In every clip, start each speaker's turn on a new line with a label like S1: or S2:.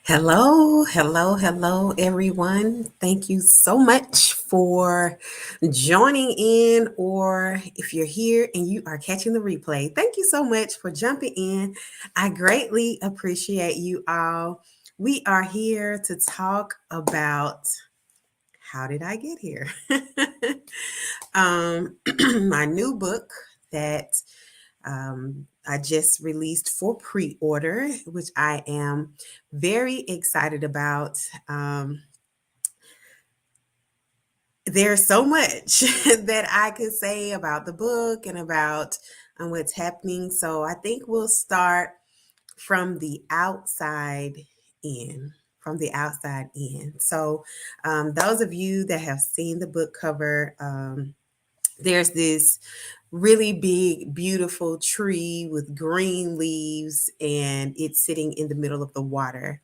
S1: Hello, hello, hello, everyone. Thank you so much for joining in, or if you're here and you are catching the replay, thank you so much for jumping in. I greatly appreciate you all. We are here to talk about how did I get here? My new book that I just released for pre order, which I am very excited about. There's so much that I could say about the book and about what's happening. So I think we'll start from the outside in. From the outside in. So, those of you that have seen the book cover, there's this really big, beautiful tree with green leaves, and it's sitting in the middle of the water.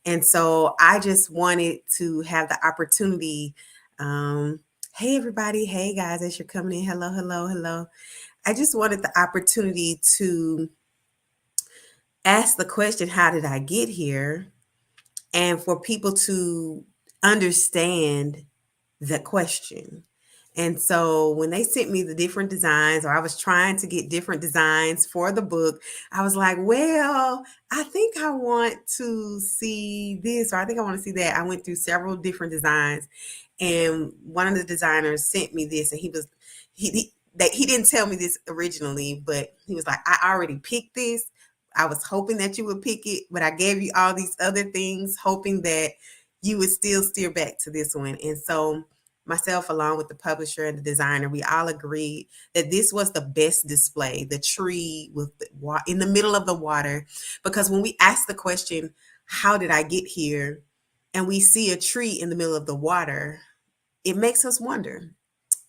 S1: And so I just wanted to have the opportunity. Um, hey, everybody. Hey, guys, as you're coming in. Hello, hello, hello. I just wanted the opportunity to ask the question, how did I get here? And for people to understand the question. And so when they sent me the different designs, or I was trying to get different designs for the book, I was like, well, I think I want to see this, or I think I want to see that. I went through several different designs, and one of the designers sent me this, and he didn't tell me this originally, but he was like, I already picked this. I was hoping that you would pick it, but I gave you all these other things, hoping that you would still steer back to this one. And so myself, along with the publisher and the designer, we all agreed that this was the best display, the tree with in the middle of the water. Because when we ask the question, how did I get here? And we see a tree in the middle of the water, it makes us wonder.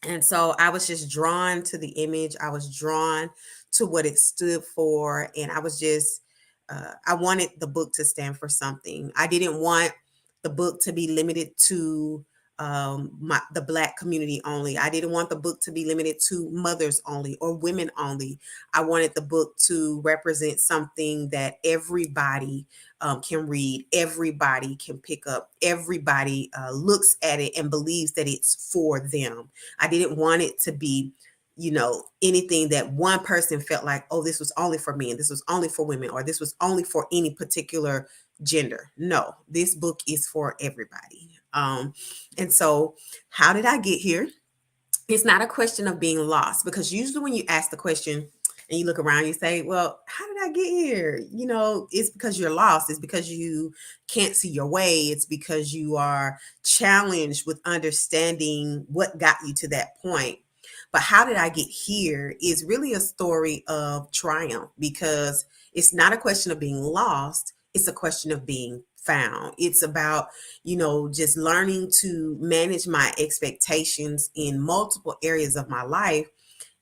S1: And so I was just drawn to the image. I was drawn to what it stood for. And I was just, I wanted the book to stand for something. I didn't want the book to be limited to the Black community only. I didn't want the book to be limited to mothers only or women only. I wanted the book to represent something that everybody can read, everybody can pick up, everybody looks at it and believes that it's for them. I didn't want it to be, anything that one person felt like, oh, this was only for men, this was only for women, or this was only for any particular gender. No, this book is for everybody. And so, how did I get here? It's not a question of being lost, because usually when you ask the question and you look around, you say, well, how did I get here? It's because you're lost. It's because you can't see your way. It's because you are challenged with understanding what got you to that point. But how did I get here is really a story of triumph, because it's not a question of being lost. It's a question of being found. It's about, just learning to manage my expectations in multiple areas of my life.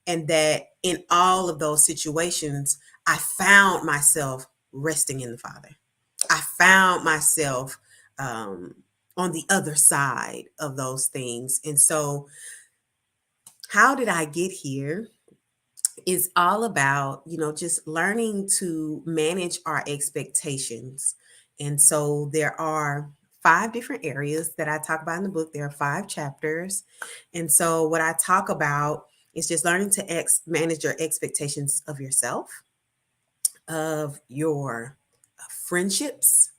S1: And that in all of those situations, I found myself resting in the Father. I found myself on the other side of those things. And so, how did I get here? Is all about, just learning to manage our expectations. And so there are 5 different areas that I talk about in the book. There are 5 chapters. And so what I talk about is just learning to manage your expectations of yourself, of your friendships,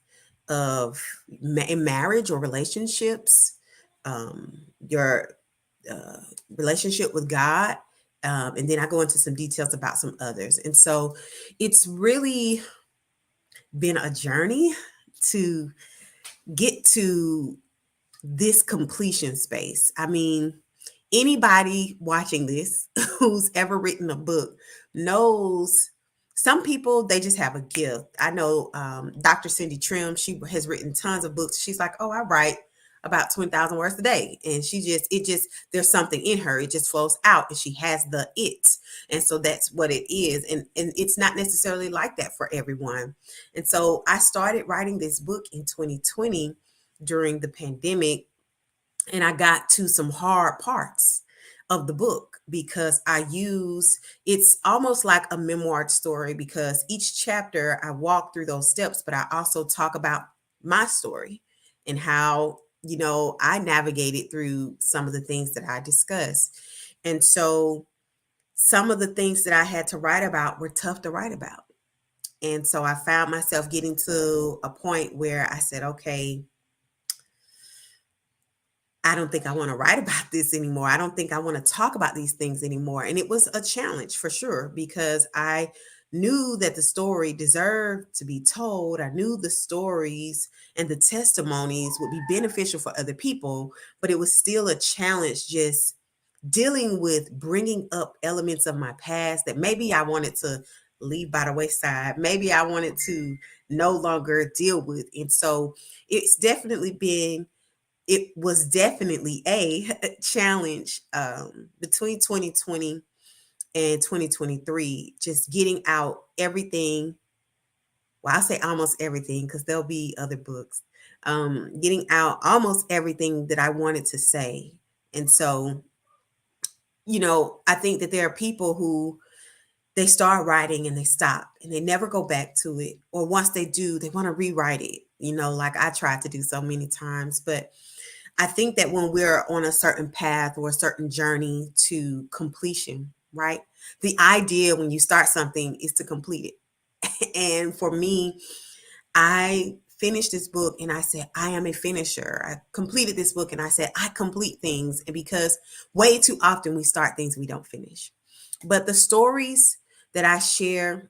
S1: of in marriage or relationships, your uh, relationship with God. And then I go into some details about some others. And so it's really been a journey to get to this completion space. I mean, anybody watching this who's ever written a book knows some people, they just have a gift. I know Dr. Cindy Trim, she has written tons of books. She's like, oh, I write about 20,000 words a day. And there's something in her. It just flows out, and she has the it. And so that's what it is. And it's not necessarily like that for everyone. And so I started writing this book in 2020 during the pandemic, and I got to some hard parts of the book, because it's almost like a memoir story, because each chapter I walk through those steps, but I also talk about my story and how, I navigated through some of the things that I discussed. And so some of the things that I had to write about were tough to write about. And so I found myself getting to a point where I said, okay, I don't think I want to write about this anymore. I don't think I want to talk about these things anymore. And it was a challenge for sure, because I knew that the story deserved to be told. I knew the stories and the testimonies would be beneficial for other people, but it was still a challenge just dealing with bringing up elements of my past that maybe I wanted to leave by the wayside. Maybe I wanted to no longer deal with. And so it's definitely been it was definitely a challenge between 2020 and 2023, just getting out everything. Well, I say almost everything because there'll be other books. Getting out almost everything that I wanted to say. And so, I think that there are people who they start writing and they stop and they never go back to it. Or once they do, they want to rewrite it, like I tried to do so many times. But I think that when we're on a certain path or a certain journey to completion, right? The idea when you start something is to complete it. And for me, I finished this book and I said, I am a finisher. I completed this book and I said, I complete things. And because way too often we start things we don't finish. But the stories that I share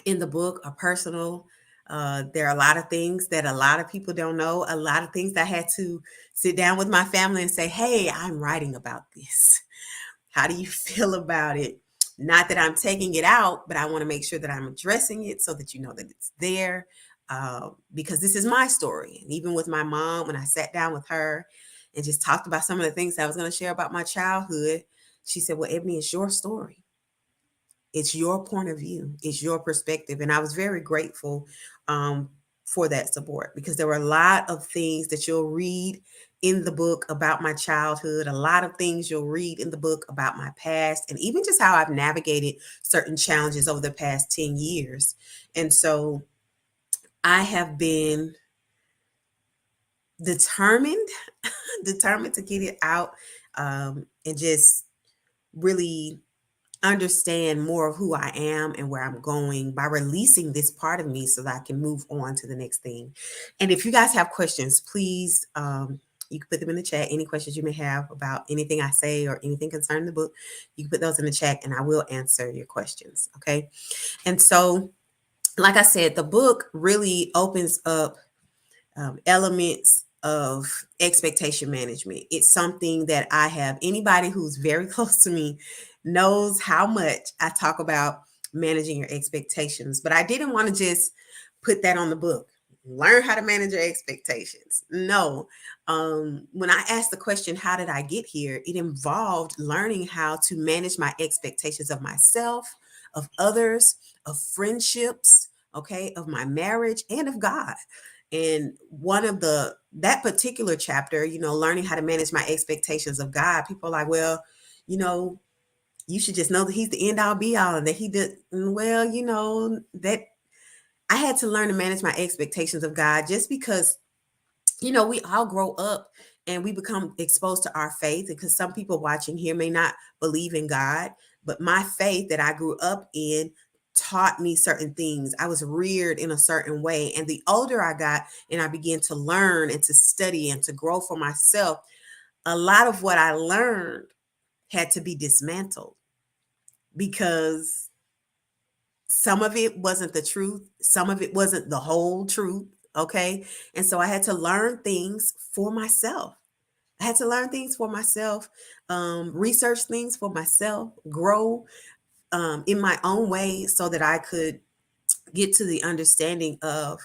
S1: in the book are personal. There are a lot of things that a lot of people don't know, a lot of things that I had to sit down with my family and say, hey, I'm writing about this. How do you feel about it? Not that I'm taking it out, but I want to make sure that I'm addressing it so that you know that it's there, because this is my story. And even with my mom, when I sat down with her and just talked about some of the things I was going to share about my childhood, she said, well, Ebony, it's your story. It's your point of view. It's your perspective. And I was very grateful for that support, because there were a lot of things that you'll read in the book about my childhood, a lot of things you'll read in the book about my past, and even just how I've navigated certain challenges over the past 10 years. And so I have been determined, determined to get it out, and just really understand more of who I am and where I'm going by releasing this part of me so that I can move on to the next thing. And if you guys have questions, please, you can put them in the chat. Any questions you may have about anything I say or anything concerning the book, you can put those in the chat and I will answer your questions. Okay. And so, like I said, the book really opens up elements of expectation management. It's something that I have, anybody who's very close to me knows how much I talk about managing your expectations. But I didn't want to just put that on the book. Learn how to manage your expectations. No. When I asked the question, how did I get here? It involved learning how to manage my expectations of myself, of others, of friendships, okay, of my marriage, and of God. And one of that particular chapter, learning how to manage my expectations of God, people are like, well, you know, you should just know that he's the end all be all and that he did well, that I had to learn to manage my expectations of God, just because, we all grow up and we become exposed to our faith, because some people watching here may not believe in God, but my faith that I grew up in taught me certain things. I was reared in a certain way. And the older I got and I began to learn and to study and to grow for myself, a lot of what I learned had to be dismantled, because some of it wasn't the truth. Some of it wasn't the whole truth. Okay. And so I had to learn things for myself. I had to learn things for myself, research things for myself, grow in my own way so that I could get to the understanding of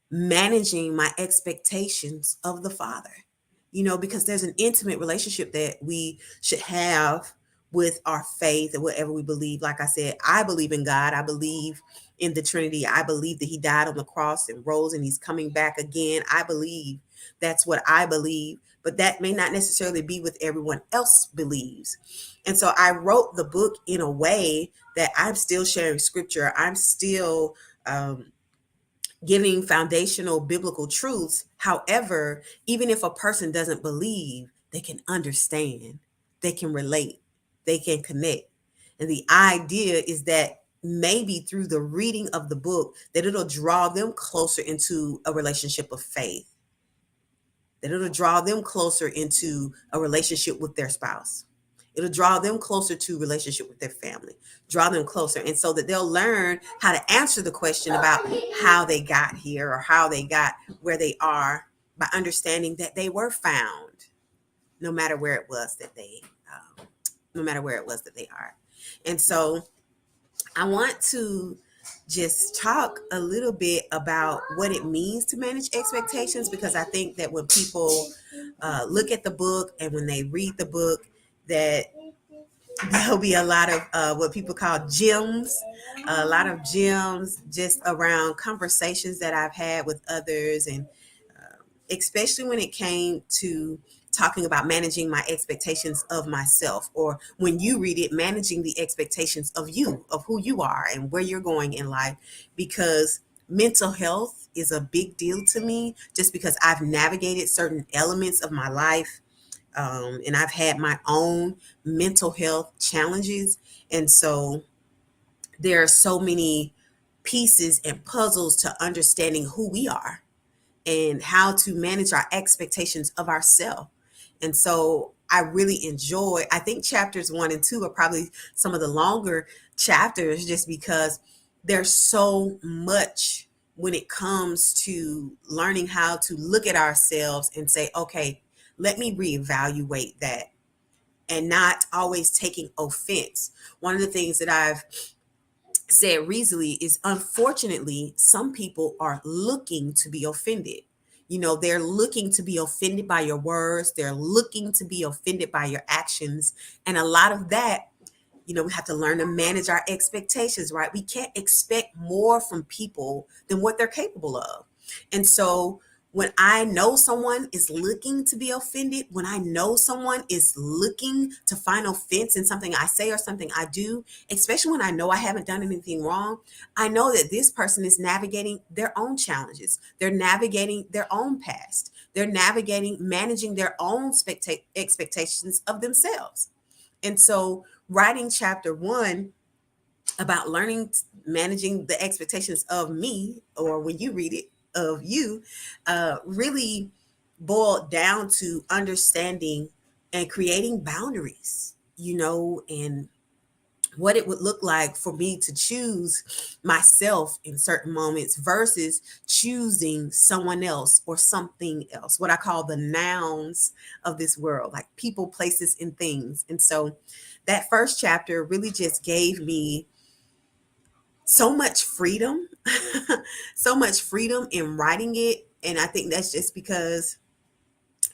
S1: managing my expectations of the Father, because there's an intimate relationship that we should have with our faith and whatever we believe. Like I said, I believe in God. I believe in the Trinity. I believe that he died on the cross and rose and he's coming back again. I believe that's what I believe, but that may not necessarily be what everyone else believes. And so I wrote the book in a way that I'm still sharing scripture. I'm still giving foundational biblical truths. However, even if a person doesn't believe, they can understand, they can relate, they can connect. And the idea is that maybe through the reading of the book, that it'll draw them closer into a relationship of faith, that it'll draw them closer into a relationship with their spouse. It'll draw them closer to relationship with their family, draw them closer. And so that they'll learn how to answer the question about how they got here or how they got where they are by understanding that they were found no matter where it was that they, no matter where it was that they are. And so I want to just talk a little bit about what it means to manage expectations, because I think that when people look at the book and when they read the book, that there'll be a lot of what people call gems, a lot of gems just around conversations that I've had with others, and especially when it came to talking about managing my expectations of myself, or when you read it, managing the expectations of you, of who you are and where you're going in life. Because mental health is a big deal to me, just because I've navigated certain elements of my life, and I've had my own mental health challenges. And so there are so many pieces and puzzles to understanding who we are and how to manage our expectations of ourselves. And so I really enjoy, I think chapters 1 and 2 are probably some of the longer chapters, just because there's so much when it comes to learning how to look at ourselves and say, okay, let me reevaluate that, and not always taking offense. One of the things that I've said recently is, unfortunately, some people are looking to be offended. You know, they're looking to be offended by your words, they're looking to be offended by your actions. And a lot of that, we have to learn to manage our expectations, right? We can't expect more from people than what they're capable of. And so when I know someone is looking to be offended, when I know someone is looking to find offense in something I say or something I do, especially when I know I haven't done anything wrong, I know that this person is navigating their own challenges. They're navigating their own past. They're navigating, managing their own expectations of themselves. And so writing chapter 1 about learning, managing the expectations of me, or when you read it, of you, really boiled down to understanding and creating boundaries, and what it would look like for me to choose myself in certain moments versus choosing someone else or something else, what I call the nouns of this world, like people, places, and things. And so that first chapter really just gave me so much freedom, so much freedom in writing it. And I think that's just because,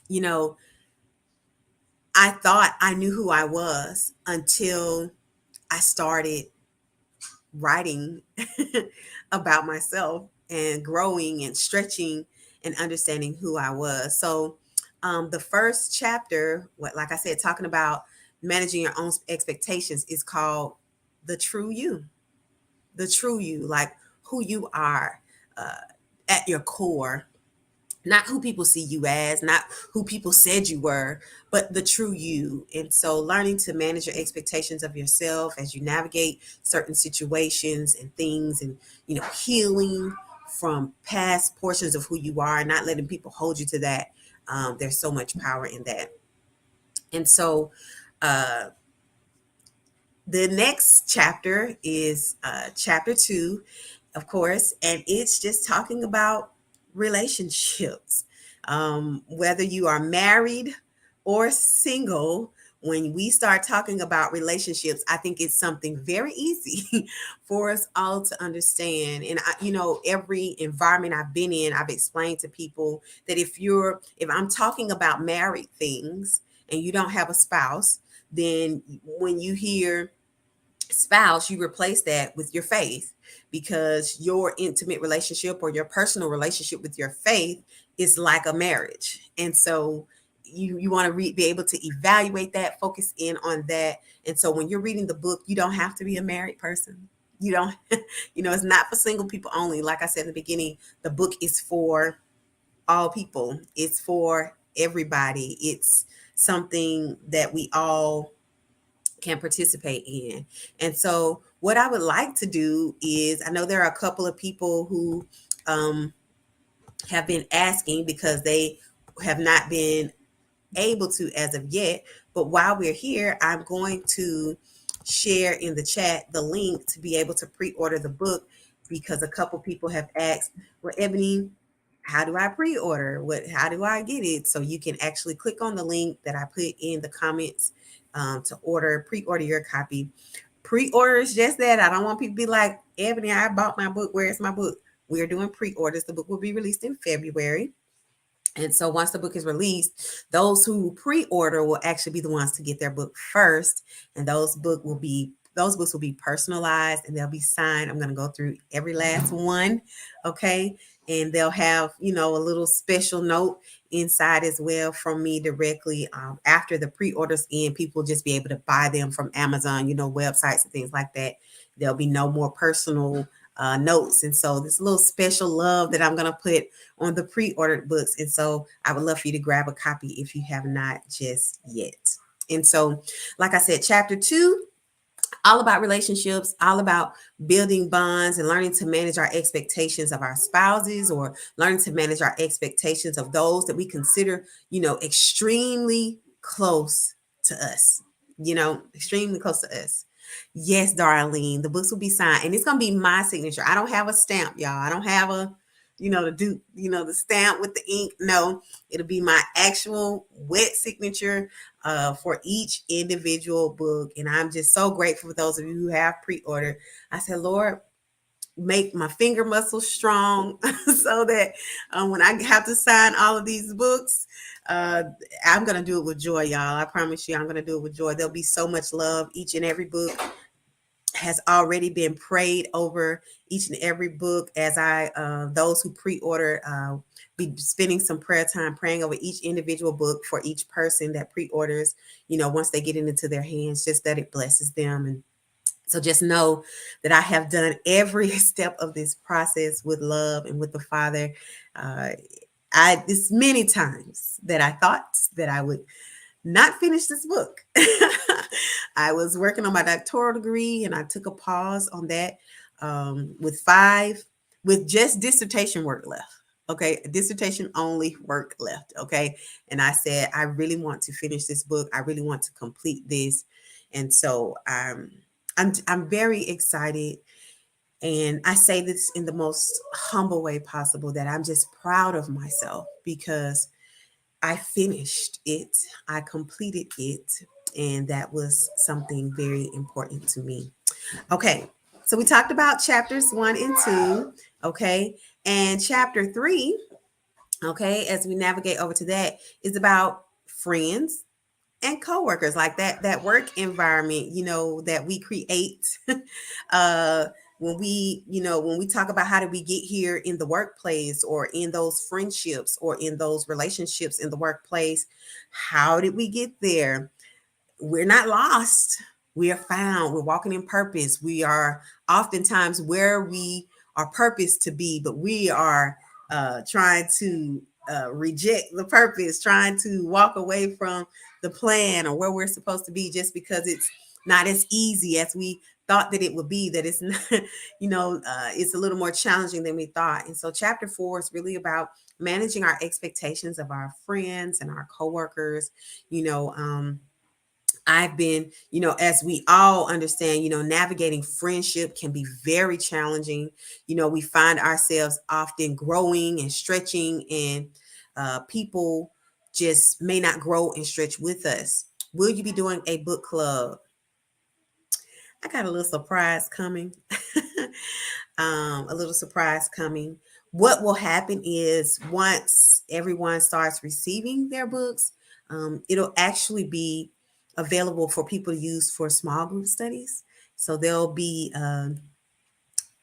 S1: you know, I thought I knew who I was until I started writing about myself and growing and stretching and understanding who I was. So, the first chapter, like I said, talking about managing your own expectations, is called The True You. The true you, like who you are, uh, at your core, not who people see you as, not who people said you were, but the true you. And so learning to manage your expectations of yourself as you navigate certain situations and things, and healing from past portions of who you are and not letting people hold you to that. There's so much power in that. And so uh, the next chapter is chapter 2, of course, and it's just talking about relationships. Whether you are married or single, when we start talking about relationships, I think it's something very easy for us all to understand. And every environment I've been in, I've explained to people that if I'm talking about married things and you don't have a spouse, then when you hear spouse, you replace that with your faith, because your intimate relationship or your personal relationship with your faith is like a marriage. And so you want to be able to evaluate that, focus in on that. And so when you're reading the book, you don't have to be a married person. You don't, it's not for single people only. Like I said in the beginning, the book is for all people. It's for everybody. It's something that we all can participate in. And so, what I would like to do is, I know there are a couple of people who um, have been asking because they have not been able to as of yet. But while we're here, I'm going to share in the chat the link to be able to pre-order the book, because a couple people have asked, well, Ebony, how do I pre-order? How do I get it? So you can actually click on the link that I put in the comments to pre-order your copy. Pre-order is just that. I don't want people to be like, Ebony, I bought my book. Where's my book? We're doing pre-orders. The book will be released in February. And so once the book is released, those who pre-order will actually be the ones to get their book first. And those books will be personalized and they'll be signed. I'm going to go through every last one. Okay. And they'll have, a little special note inside as well from me directly. After the pre-orders end, people will just be able to buy them from Amazon, websites and things like that. There'll be no more personal notes. And so this little special love that I'm going to put on the pre-ordered books. And so I would love for you to grab a copy if you have not just yet. And so, like I said, chapter 2, all about relationships, all about building bonds and learning to manage our expectations of our spouses, or learning to manage our expectations of those that we consider, extremely close to us, extremely close to us. Yes, Darlene, the books will be signed and it's going to be my signature. I don't have a stamp, y'all. I don't have the stamp with the ink. No, it'll be my actual wet signature for each individual book. And I'm just so grateful for those of you who have pre-ordered. I said, Lord, make my finger muscles strong so that when I have to sign all of these books, I'm going to do it with joy, y'all. I promise you, I'm going to do it with joy. There'll be so much love. Each and every book has already been prayed over. Each and every book, as those who pre-order, be spending some prayer time praying over each individual book for each person that pre-orders, once they get it into their hands, just that it blesses them. And so just know that I have done every step of this process with love and with the Father. This many times that I thought that I would not finish this book. I was working on my doctoral degree and I took a pause on that with just dissertation work left. Okay, dissertation only work left. Okay, and I said, I really want to finish this book. I really want to complete this, and so I'm very excited. And I say this in the most humble way possible, that I'm just proud of myself because I finished it. I completed it. And that was something very important to me. Okay. So we talked about chapters 1 and 2. Okay. And chapter 3, okay, as we navigate over to that, is about friends and coworkers, like that work environment, that we create. uh when we talk about how did we get here in the workplace, or in those friendships, or in those relationships in the workplace, how did we get there? We're not lost. We are found. We're walking in purpose. We are oftentimes where we are purposed to be, but we are trying to reject the purpose, trying to walk away from the plan or where we're supposed to be, just because it's not as easy as we thought that it would be, that it's not, it's a little more challenging than we thought. And so chapter 4 is really about managing our expectations of our friends and our coworkers. I've been, as we all understand, navigating friendship can be very challenging. We find ourselves often growing and stretching, and people just may not grow and stretch with us. Will you be doing a book club? I got a little surprise coming. A little surprise coming. What will happen is, once everyone starts receiving their books, it'll actually be available for people to use for small group studies. So there'll be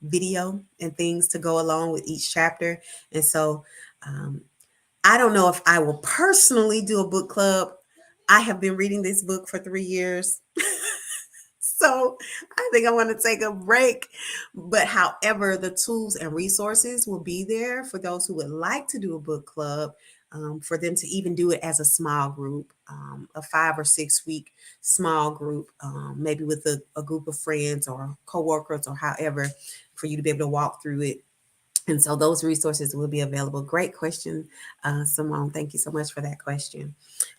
S1: video and things to go along with each chapter. And so I don't know if I will personally do a book club. I have been reading this book for 3 years. So I think I want to take a break. But however, the tools and resources will be there for those who would like to do a book club, for them to even do it as a small group, a 5 or 6 week small group, maybe with a group of friends or coworkers or however, for you to be able to walk through it. And so those resources will be available. Great question, Simone. Thank you so much for that question.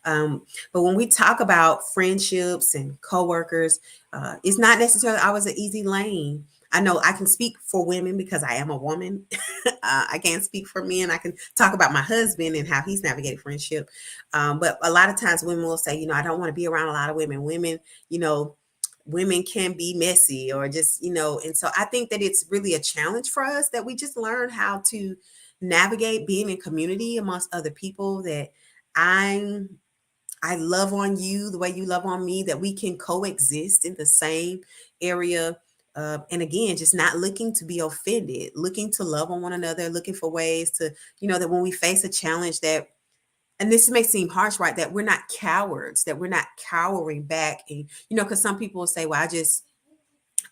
S1: Um, but when we talk about friendships and coworkers, it's not necessarily always an easy lane. I know I can speak for women because I am a woman. I can't speak for men. I can talk about my husband and how he's navigated friendship. But a lot of times women will say, I don't want to be around a lot of women. You know, women can be messy or just, and so I think that it's really a challenge for us that we just learn how to navigate being in community amongst other people, that I'm I love on you the way you love on me, that we can coexist in the same area. And again, just not looking to be offended, looking to love on one another, looking for ways to, that when we face a challenge that, and this may seem harsh, right? That we're not cowards, that we're not cowering back. And, because some people will say, well,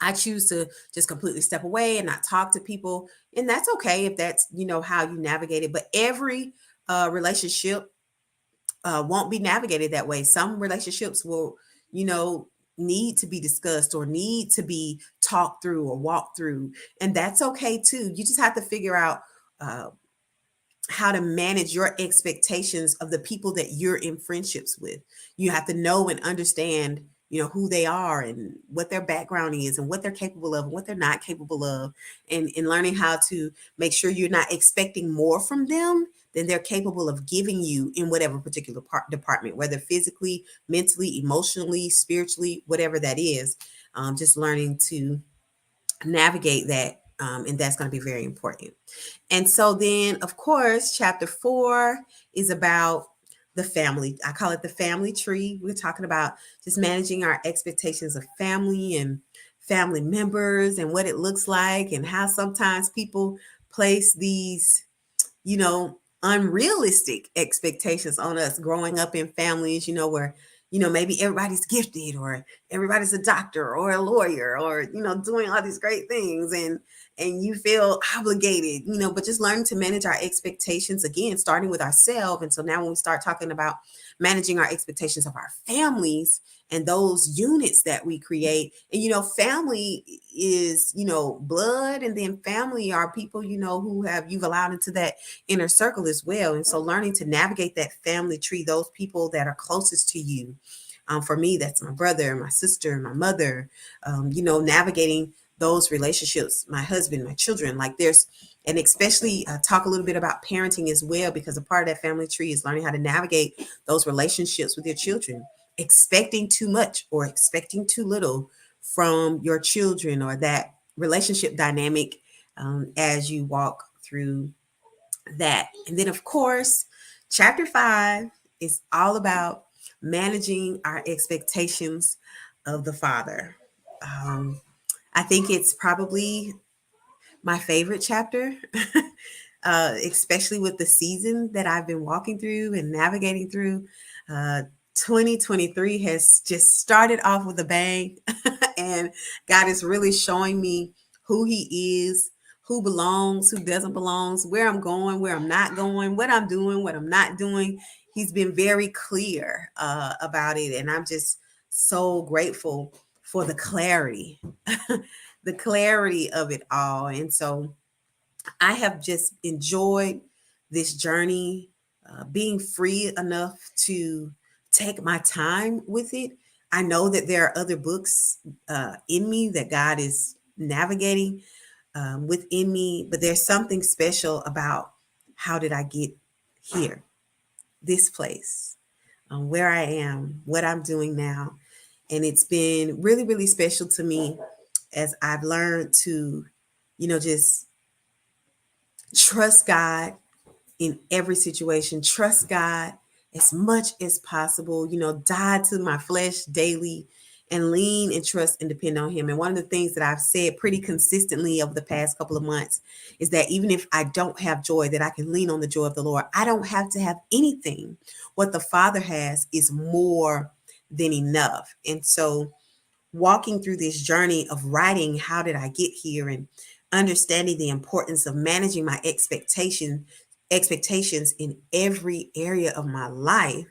S1: I choose to just completely step away and not talk to people. And that's okay if that's, how you navigate it. But every relationship won't be navigated that way. Some relationships will, you know, need to be discussed or need to be talked through or walked through. And that's okay too. You just have to figure out uh, how to manage your expectations of the people that you're in friendships with. You have to know and understand, who they are and what their background is and what they're capable of and what they're not capable of. And learning how to make sure you're not expecting more from them than they're capable of giving you in whatever particular department, whether physically, mentally, emotionally, spiritually, whatever that is. Just learning to navigate that. And that's going to be very important. And so then, of course, chapter 4 is about the family. I call it the family tree. We're talking about just managing our expectations of family and family members and what it looks like, and how sometimes people place these, unrealistic expectations on us growing up in families, where, maybe everybody's gifted or everybody's a doctor or a lawyer or, doing all these great things, and you feel obligated, but just learning to manage our expectations, again, starting with ourselves. And so now when we start talking about managing our expectations of our families and those units that we create, and, family is, blood, and then family are people, who you've allowed into that inner circle as well. And so learning to navigate that family tree, those people that are closest to you. For me, that's my brother, my sister, my mother, navigating those relationships, my husband, my children, like there's, and especially talk a little bit about parenting as well, because a part of that family tree is learning how to navigate those relationships with your children, expecting too much or expecting too little from your children, or that relationship dynamic as you walk through that. And then, of course, chapter 5 is all about managing our expectations of the Father. Um, I think it's probably my favorite chapter, especially with the season that I've been walking through and navigating through. Uh, 2023 has just started off with a bang, and God is really showing me who He is, who belongs, who doesn't belong, where I'm going, where I'm not going, what I'm doing, what I'm not doing. He's been very clear about it, and I'm just so grateful for the clarity, the clarity of it all. And so I have just enjoyed this journey, being free enough to take my time with it. I know that there are other books in me that God is navigating within me, but there's something special about how did I get here, this place, where I am, what I'm doing now. And it's been really, really special to me as I've learned to, just trust God in every situation, trust God as much as possible, die to my flesh daily and lean and trust and depend on Him. And one of the things that I've said pretty consistently over the past couple of months is that even if I don't have joy, that I can lean on the joy of the Lord. I don't have to have anything. What the Father has is more than enough. And so walking through this journey of writing, how did I get here, and understanding the importance of managing my expectations in every area of my life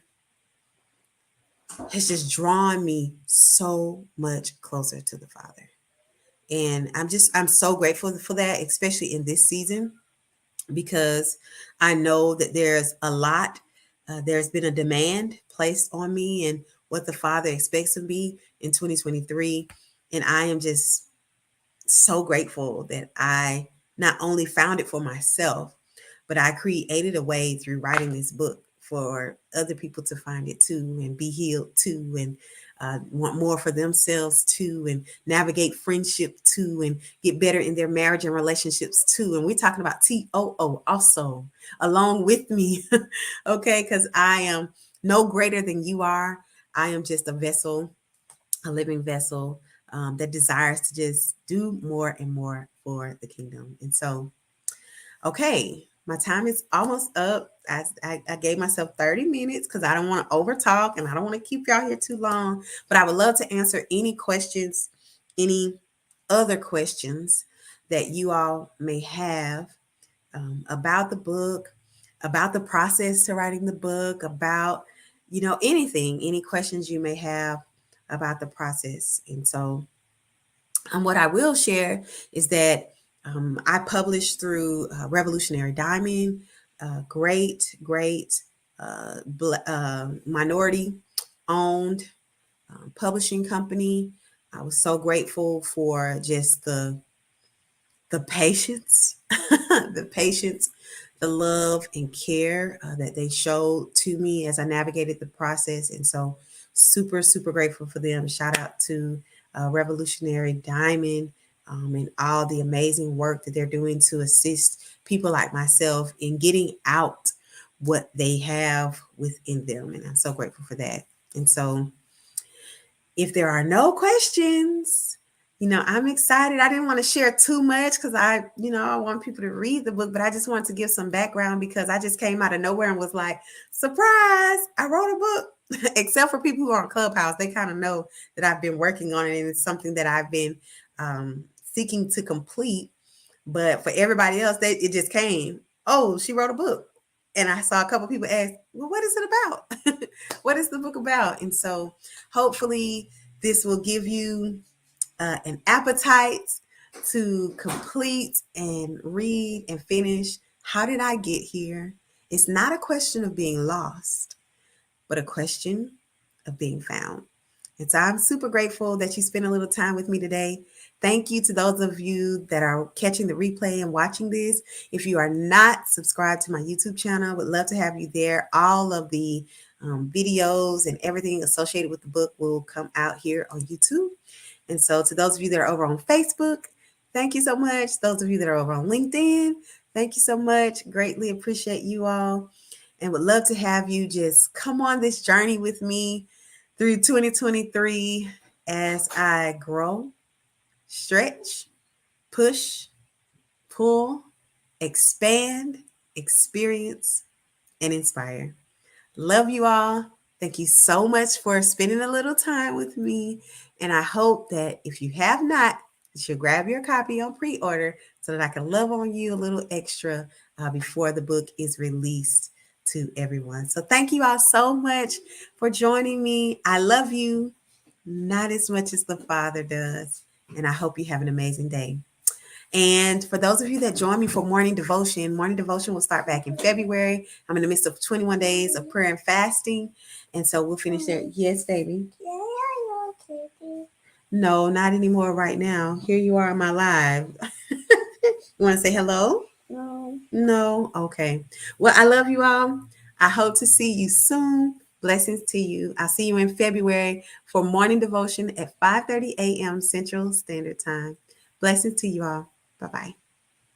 S1: has just drawn me so much closer to the Father. And I'm so grateful for that, especially in this season, because I know that there's a lot, there's been a demand placed on me and what the Father expects of me in 2023. And I am just so grateful that I not only found it for myself, but I created a way through writing this book for other people to find it too and be healed too, and want more for themselves too, and navigate friendship too, and get better in their marriage and relationships too. And we're talking about TOO also along with me. Okay, because I am no greater than you are. I am just a vessel, a living vessel, that desires to just do more and more for the kingdom. And so, okay, my time is almost up. I gave myself 30 minutes because I don't want to overtalk and I don't want to keep y'all here too long. But I would love to answer any questions, any other questions that you all may have, about the book, about the process to writing the book, about, anything, any questions you may have about the process. And so, what I will share is that, I published through Revolutionary Diamond, great minority owned publishing company. I was so grateful for just the patience, the patience, the love and care that they showed to me as I navigated the process. And so, super grateful for them. Shout out to Revolutionary Diamond, and all the amazing work that they're doing to assist people like myself in getting out what they have within them. And I'm so grateful for that. And so, if there are no questions, I'm excited. I didn't want to share too much because I want people to read the book, but I just wanted to give some background because I just came out of nowhere and was like, surprise, I wrote a book. Except for people who are on Clubhouse, they kind of know that I've been working on it and it's something that I've been seeking to complete. But for everybody else, it just came. Oh, she wrote a book. And I saw a couple people ask, well, what is it about? What is the book about? And so hopefully this will give you an appetite to complete and read and finish. How did I get here? It's not a question of being lost, but a question of being found. And so I'm super grateful that you spent a little time with me today. Thank you to those of you that are catching the replay and watching this. If you are not subscribed to my YouTube channel, I would love to have you there. All of the videos and everything associated with the book will come out here on YouTube. And so to those of you that are over on Facebook, thank you so much. Those of you that are over on LinkedIn, thank you so much. Greatly appreciate you all and would love to have you just come on this journey with me through 2023 as I grow, stretch, push, pull, expand, experience, and inspire. Love you all. Thank you so much for spending a little time with me. And I hope that if you have not, you should grab your copy on pre-order so that I can love on you a little extra before the book is released to everyone. So thank you all so much for joining me. I love you, not as much as the Father does. And I hope you have an amazing day. And for those of you that join me for morning devotion will start back in February. I'm in the midst of 21 days of prayer and fasting. And so we'll finish there. Yes, baby. No, not anymore right now. Here you are on my live. You want to say hello? No. No? Okay. Well, I love you all. I hope to see you soon. Blessings to you. I'll see you in February for morning devotion at 5:30 a.m. Central Standard Time. Blessings to you all. Bye-bye.